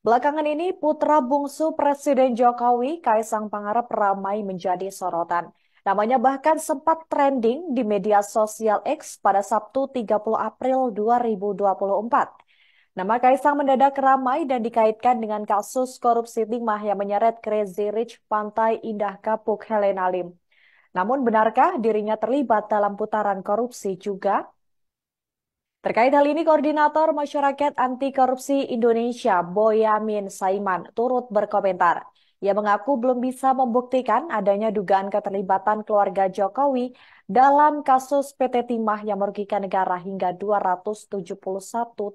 Belakangan ini putra bungsu Presiden Jokowi, Kaisang Pangarep ramai menjadi sorotan. Namanya bahkan sempat trending di media sosial X pada Sabtu 30 April 2024. Nama Kaisang mendadak ramai dan dikaitkan dengan kasus korupsi timah yang menyeret Crazy Rich Pantai Indah Kapuk Helena Lim. Namun benarkah dirinya terlibat dalam putaran korupsi juga? Terkait hal ini, Koordinator Masyarakat Anti Korupsi Indonesia, Boyamin Saiman, turut berkomentar. Ia mengaku belum bisa membuktikan adanya dugaan keterlibatan keluarga Jokowi dalam kasus PT Timah yang merugikan negara hingga 271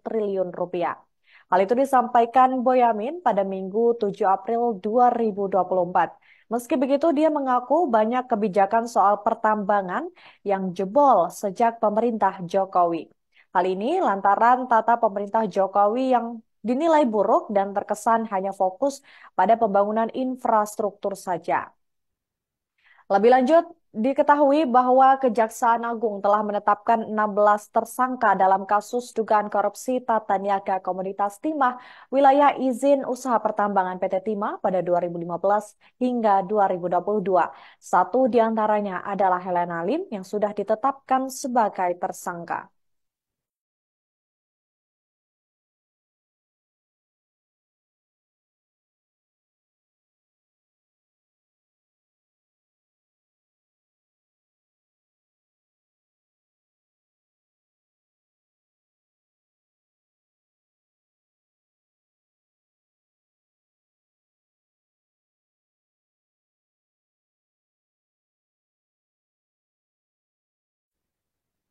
triliun rupiah. Hal itu disampaikan Boyamin pada Minggu 7 April 2024. Meski begitu, dia mengaku banyak kebijakan soal pertambangan yang jebol sejak pemerintah Jokowi. Hal ini lantaran tata pemerintah Jokowi yang dinilai buruk dan terkesan hanya fokus pada pembangunan infrastruktur saja. Lebih lanjut, diketahui bahwa Kejaksaan Agung telah menetapkan 16 tersangka dalam kasus dugaan korupsi tata niaga komoditas timah wilayah izin usaha pertambangan PT Timah pada 2015 hingga 2022. Satu diantaranya adalah Helena Lim yang sudah ditetapkan sebagai tersangka.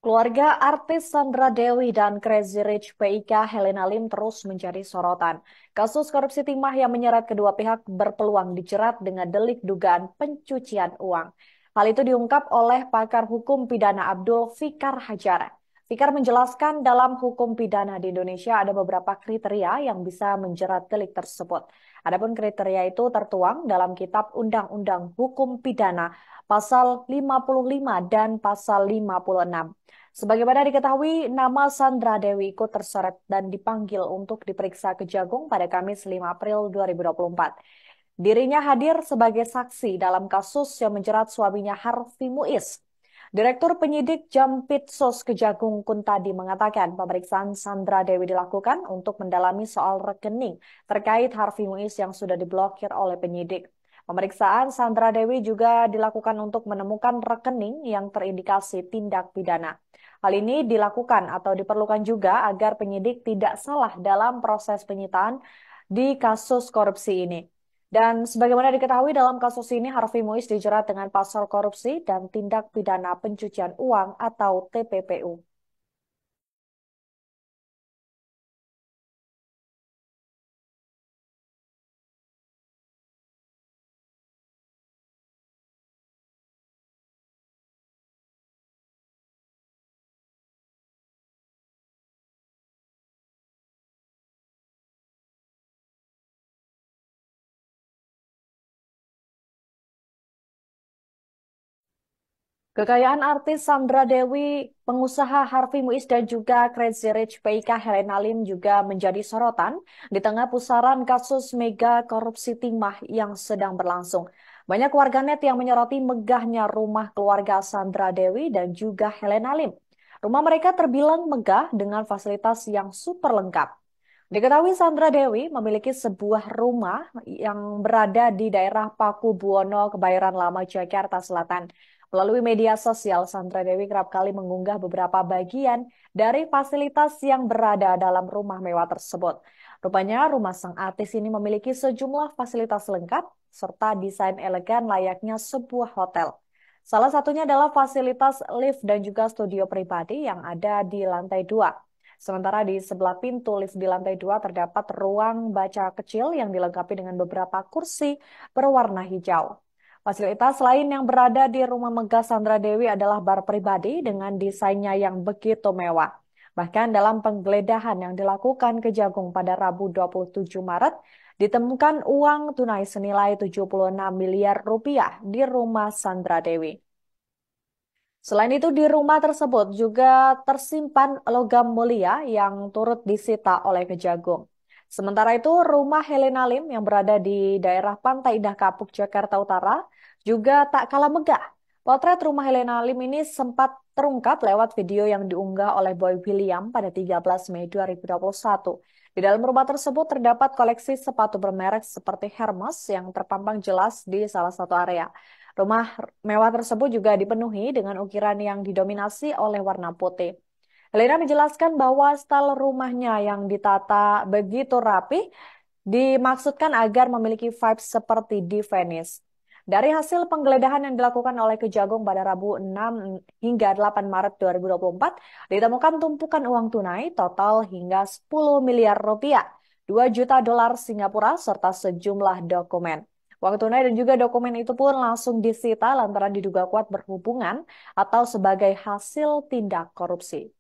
Keluarga artis Sandra Dewi dan Crazy Rich PIK Helena Lim terus menjadi sorotan. Kasus korupsi timah yang menyeret kedua pihak berpeluang dijerat dengan delik dugaan pencucian uang. Hal itu diungkap oleh pakar hukum pidana Abdul Fikar Hajar. Fikar menjelaskan dalam hukum pidana di Indonesia ada beberapa kriteria yang bisa menjerat delik tersebut. Adapun kriteria itu tertuang dalam Kitab Undang-Undang Hukum Pidana Pasal 55 dan Pasal 56. Sebagaimana diketahui, nama Sandra Dewi ikut terseret dan dipanggil untuk diperiksa Kejagung pada Kamis 5 April 2024. Dirinya hadir sebagai saksi dalam kasus yang menjerat suaminya Harvey Muiz. Direktur Penyidik Jampitsus Kejagung Kuntadi mengatakan pemeriksaan Sandra Dewi dilakukan untuk mendalami soal rekening terkait Harvey Muiz yang sudah diblokir oleh penyidik. Pemeriksaan Sandra Dewi juga dilakukan untuk menemukan rekening yang terindikasi tindak pidana. Hal ini dilakukan atau diperlukan juga agar penyidik tidak salah dalam proses penyitaan di kasus korupsi ini. Dan sebagaimana diketahui dalam kasus ini Harvey Muiz dijerat dengan pasal korupsi dan tindak pidana pencucian uang atau TPPU. Kekayaan artis Sandra Dewi, pengusaha Harvey Muiz dan juga Crazy Rich PIK Helena Lim juga menjadi sorotan di tengah pusaran kasus mega korupsi timah yang sedang berlangsung. Banyak warganet yang menyoroti megahnya rumah keluarga Sandra Dewi dan juga Helena Lim. Rumah mereka terbilang megah dengan fasilitas yang super lengkap. Diketahui Sandra Dewi memiliki sebuah rumah yang berada di daerah Paku Buwono, Kebayoran Lama, Jakarta Selatan. Melalui media sosial, Sandra Dewi kerap kali mengunggah beberapa bagian dari fasilitas yang berada dalam rumah mewah tersebut. Rupanya rumah sang artis ini memiliki sejumlah fasilitas lengkap serta desain elegan layaknya sebuah hotel. Salah satunya adalah fasilitas lift dan juga studio pribadi yang ada di lantai 2. Sementara di sebelah pintu lift di lantai 2 terdapat ruang baca kecil yang dilengkapi dengan beberapa kursi berwarna hijau. Fasilitas lain yang berada di rumah megah Sandra Dewi adalah bar pribadi dengan desainnya yang begitu mewah. Bahkan dalam penggeledahan yang dilakukan Kejagung pada Rabu 27 Maret, ditemukan uang tunai senilai 76 miliar rupiah di rumah Sandra Dewi. Selain itu, di rumah tersebut juga tersimpan logam mulia yang turut disita oleh Kejagung. Sementara itu, rumah Helena Lim yang berada di daerah Pantai Indah Kapuk, Jakarta Utara juga tak kalah megah. Potret rumah Helena Lim ini sempat terungkap lewat video yang diunggah oleh Boy William pada 13 Mei 2021. Di dalam rumah tersebut terdapat koleksi sepatu bermerek seperti Hermes yang terpampang jelas di salah satu area. Rumah mewah tersebut juga dipenuhi dengan ukiran yang didominasi oleh warna putih. Helena menjelaskan bahwa style rumahnya yang ditata begitu rapi dimaksudkan agar memiliki vibes seperti di Venice. Dari hasil penggeledahan yang dilakukan oleh Kejagung pada Rabu 6 hingga 8 Maret 2024, ditemukan tumpukan uang tunai total hingga 10 miliar rupiah, 2 juta dolar Singapura, serta sejumlah dokumen. Uang tunai dan juga dokumen itu pun langsung disita lantaran diduga kuat berhubungan atau sebagai hasil tindak korupsi.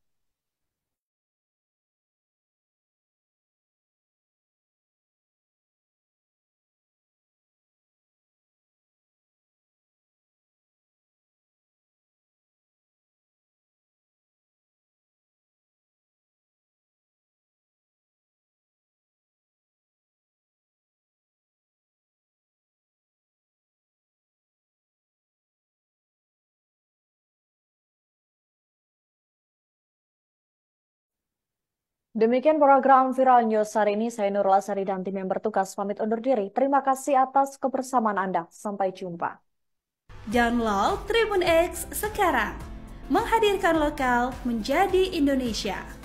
Demikian program Viral News hari ini. Saya Nurul Asari dan tim yang bertugas pamit undur diri. Terima kasih atas kebersamaan Anda. Sampai jumpa. Download Tribun X sekarang. Menghadirkan lokal menjadi Indonesia.